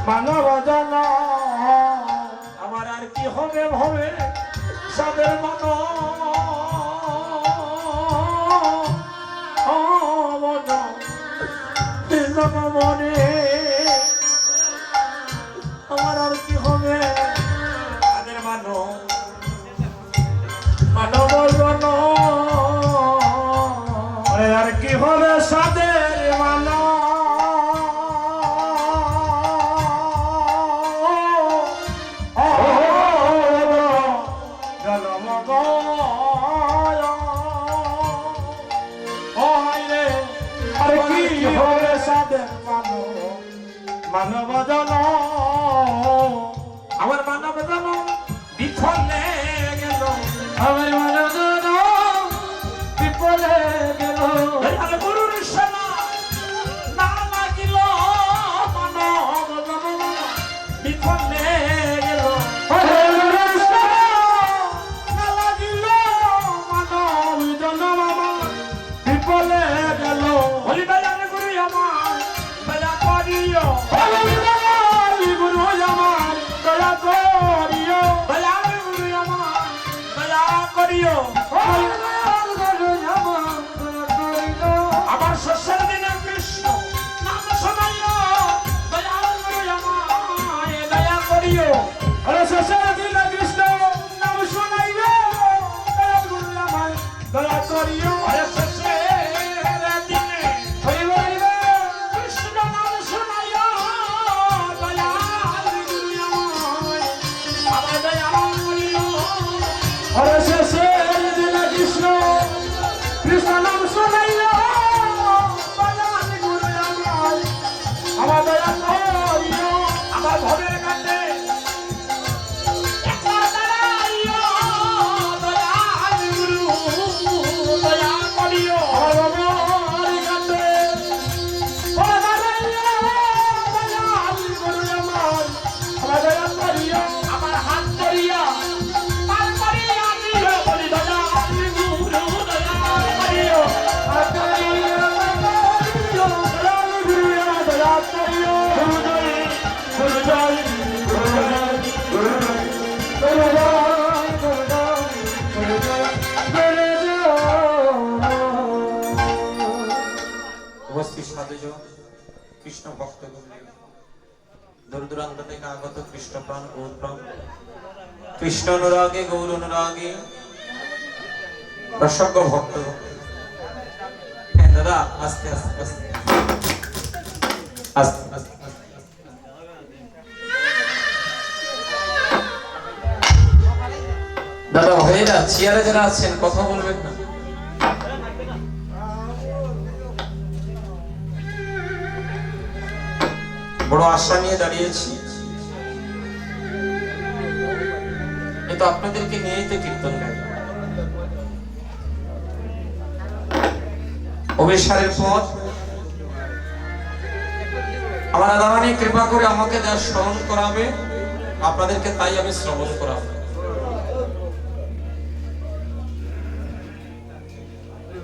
মানব জন আমার আর কি হবে ভবে সাদের মন মনে আমার আর কি হবে তাদের মানব জন আর কি হবে সাদের মান মানব জন আমার মানব জন বিফলে গেল আমার মানব জন বিফলে গেল গুরুর সেবা না লাগিল মানব জন বিফলে গেল গুরুর সেবা না লাগিল মানব জন বিফলে গেল বলিবে জানে গুরু আমার দয়া করিও গুরু আমার দয়া করিও দয়া গুরু আমার দয়া করিও আমার শেষের দিনে কৃষ্ণ নাম শোনাইও দয়া গুরু আমার দয়া করিও শেষের দিনে কৃষ্ণ নাম শোনাইও দয়া গুরু আমার দয়া করিও কৃষ্ণ নাম শোনাইও আমার দয়া করিও আমার ভবের কাছে দয়া করিও আমার হাত করিয়া উপস্থিত সাধুজন কৃষ্ণ ভক্ত দূর দূরান্ত থেকে আগত কৃষ্ণ প্রাণ গৌর প্রাণ কৃষ্ণ অনুরাগে গৌর অনুরাগে প্রসঙ্গ ভক্ত দাদা আস্তে আস্তে আস্তে আস্তে আস্তে দাদা ভাইরা চেয়ারে যারা আছেন কথা বলবেন না বড় আশা নিয়ে দাঁড়িয়েছি এই তো আপনাদেরকে নিয়েই তো কীর্তন গাই অভিসারের পর আমার দাদানি কৃপা করে আমাকে যা স্মরণ করাবে আপনাদেরকে তাই আমি শ্রবণ করাবো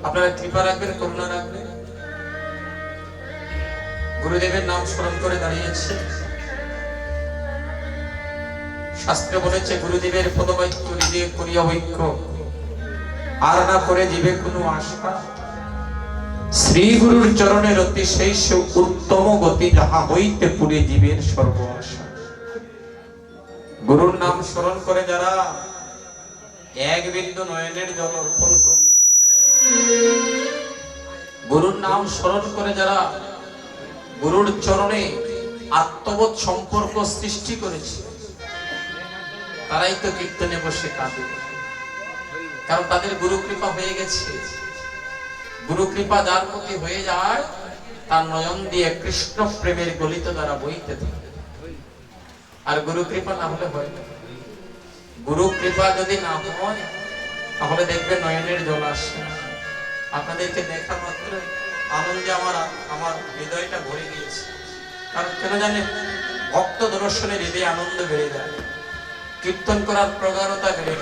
আপনারা কৃপা রাখবেন করুণা রাখবেন গুরুদেবের নাম স্মরণ করে দাঁড়িয়েছে শাস্ত্রে বলেছে গুরুদেবের পদবাক্য হৃদয়ে করিয়া ঐক্য আর না করে জীবে কোনো আশা শ্রী গুরুর চরণের অতি শেষ উত্তম গতি যাহা হইতে পুরে জীবের সর্ব আশা গুরুর নাম স্মরণ করে যারা এক বিন্দু নয়নের জল অর্পণ করে গুরুর নাম স্মরণ করে যারা গুরুর চরণে আত্মবোধ সম্পর্ক সৃষ্টি করেছে তারাই তো কীর্তনে বসে কাঁদে কারণ তাদের গুরু কৃপা হয়ে গেছে গুরু কৃপা যার প্রতি হয়ে যায় তার নয়ন দিয়ে কৃষ্ণ প্রেমের গলিত দ্বারা বইতে থাকে আর গুরু কৃপা না হলে হয় না গুরু কৃপা যদি না হয় তাহলে দেখবে নয়নের জল আসে আপনাদেরকে দেখা মাত্র আনন্দে আমার হৃদয়টা ভরে গিয়েছে কারণ কেন জানেন ভক্ত দর্শনের হৃদয়ে আনন্দ বেড়ে যায় কীর্তন করার প্রগাঢ়তা বেড়ে